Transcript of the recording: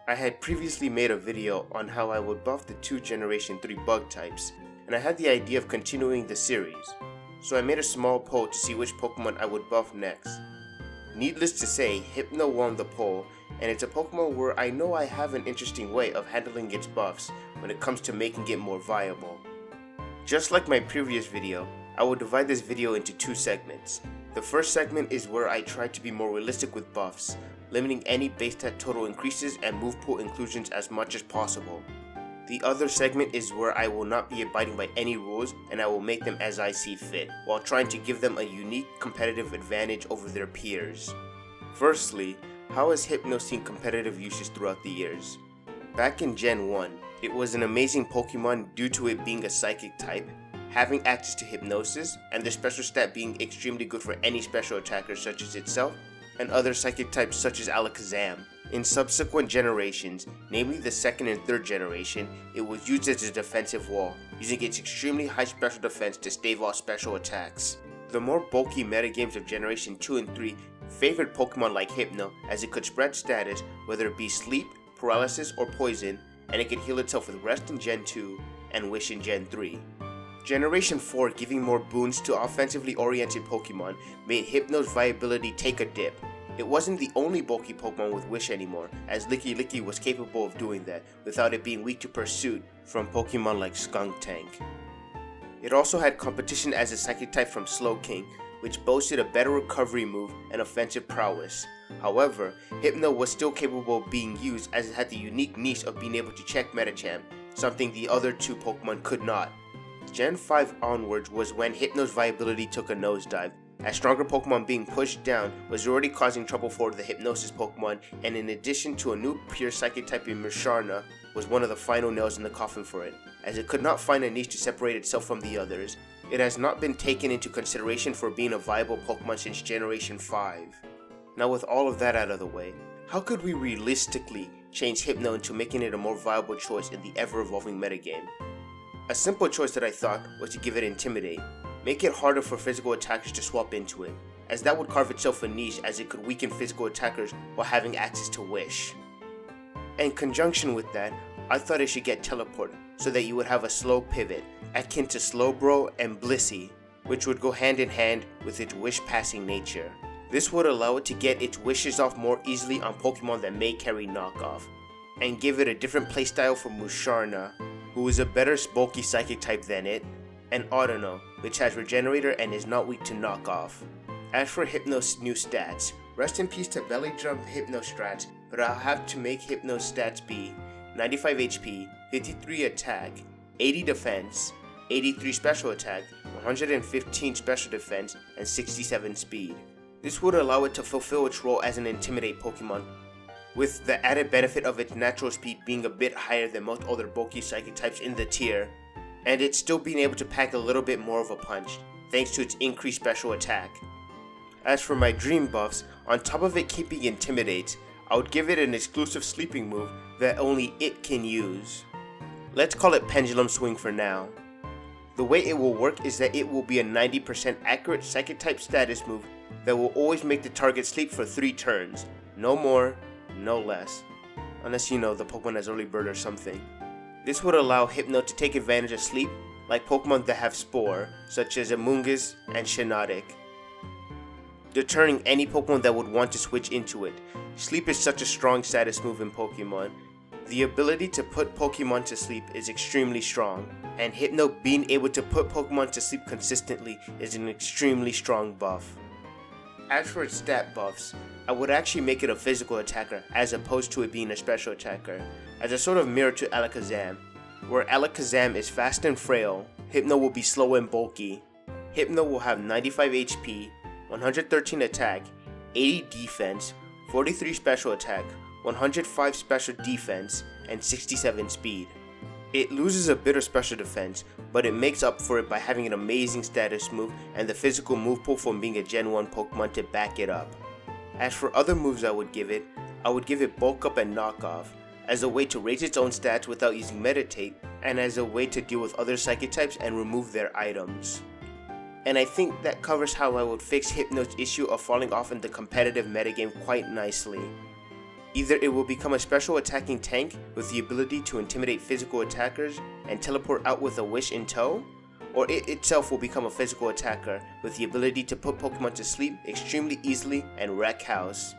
I had previously made a video on how I would buff the two Generation 3 bug types, and I had the idea of continuing the series, so I made a small poll to see which Pokemon I would buff next. Needless to say, Hypno won the poll, and it's a Pokemon where I know I have an interesting way of handling its buffs when it comes to making it more viable. Just like my previous video, I will divide this video into two segments. The first segment is where I try to be more realistic with buffs, limiting any base stat total increases and move pool inclusions as much as possible. The other segment is where I will not be abiding by any rules and I will make them as I see fit, while trying to give them a unique competitive advantage over their peers. Firstly, how has Hypno seen competitive uses throughout the years? Back in Gen 1, it was an amazing Pokemon due to it being a psychic type, having access to Hypnosis, and the special stat being extremely good for any special attacker such as itself, and other psychic types such as Alakazam. In subsequent generations, namely the second and third generation, it was used as a defensive wall, using its extremely high special defense to stave off special attacks. The more bulky metagames of Generation 2 and 3 favored Pokemon like Hypno, as it could spread status, whether it be sleep, paralysis, or poison, and it could heal itself with Rest in Gen 2 and Wish in Gen 3. Generation 4 giving more boons to offensively oriented Pokemon made Hypno's viability take a dip. It wasn't the only bulky Pokemon with Wish anymore, as Licky was capable of doing that without it being weak to Pursuit from Pokemon like Skuntank. It also had competition as a psychic type from Slowking, which boasted a better recovery move and offensive prowess. However, Hypno was still capable of being used as it had the unique niche of being able to check Medicham, something the other two Pokemon could not. Gen 5 onwards was when Hypno's viability took a nosedive, as stronger Pokemon being pushed down was already causing trouble for the Hypnosis Pokemon, and in addition to a new pure psychic type in Musharna, was one of the final nails in the coffin for it, as it could not find a niche to separate itself from the others. It has not been taken into consideration for being a viable Pokemon since Generation 5. Now with all of that out of the way, how could we realistically change Hypno into making it a more viable choice in the ever-evolving metagame? A simple choice that I thought was to give it Intimidate. Make it harder for physical attackers to swap into it, as that would carve itself a niche as it could weaken physical attackers while having access to Wish. In conjunction with that, I thought it should get Teleport, so that you would have a slow pivot, akin to Slowbro and Blissey, which would go hand in hand with its Wish passing nature. This would allow it to get its wishes off more easily on Pokemon that may carry knockoff, and give it a different playstyle from Musharna, who is a better bulky psychic type than it, and Audino, which has Regenerator and is not weak to knockoff. As for Hypno's new stats, rest in peace to Belly Drum Hypno strats, but I'll have to make Hypno's stats be 95 HP, 53 attack, 80 defense, 83 special attack, 115 special defense, and 67 speed. This would allow it to fulfill its role as an Intimidate Pokemon, with the added benefit of its natural speed being a bit higher than most other bulky psychic types in the tier, and it still being able to pack a little bit more of a punch, thanks to its increased special attack. As for my dream buffs, on top of it keeping Intimidate, I would give it an exclusive sleeping move that only it can use. Let's call it Pendulum Swing for now. The way it will work is that it will be a 90% accurate psychic type status move that will always make the target sleep for 3 turns, no more, no less, unless the Pokemon has early bird or something. This would allow Hypno to take advantage of sleep like Pokemon that have Spore, such as Amoonguss and Shiinotic, deterring any Pokemon that would want to switch into it. Sleep is such a strong status move in Pokemon. The ability to put Pokemon to sleep is extremely strong, and Hypno being able to put Pokemon to sleep consistently is an extremely strong buff. As for its stat buffs, I would actually make it a physical attacker as opposed to it being a special attacker, as a sort of mirror to Alakazam. Where Alakazam is fast and frail, Hypno will be slow and bulky. Hypno will have 95 HP, 113 attack, 80 defense, 43 special attack, 105 special defense, and 67 speed. It loses a bit of special defense, but it makes up for it by having an amazing status move and the physical move pool from being a Gen 1 Pokemon to back it up. As for other moves I would give it Bulk Up and Knock Off, as a way to raise its own stats without using Meditate, and as a way to deal with other psychic types and remove their items. And I think that covers how I would fix Hypno's issue of falling off in the competitive metagame quite nicely. Either it will become a special attacking tank with the ability to intimidate physical attackers and teleport out with a wish in tow, or it itself will become a physical attacker with the ability to put Pokemon to sleep extremely easily and wreck house.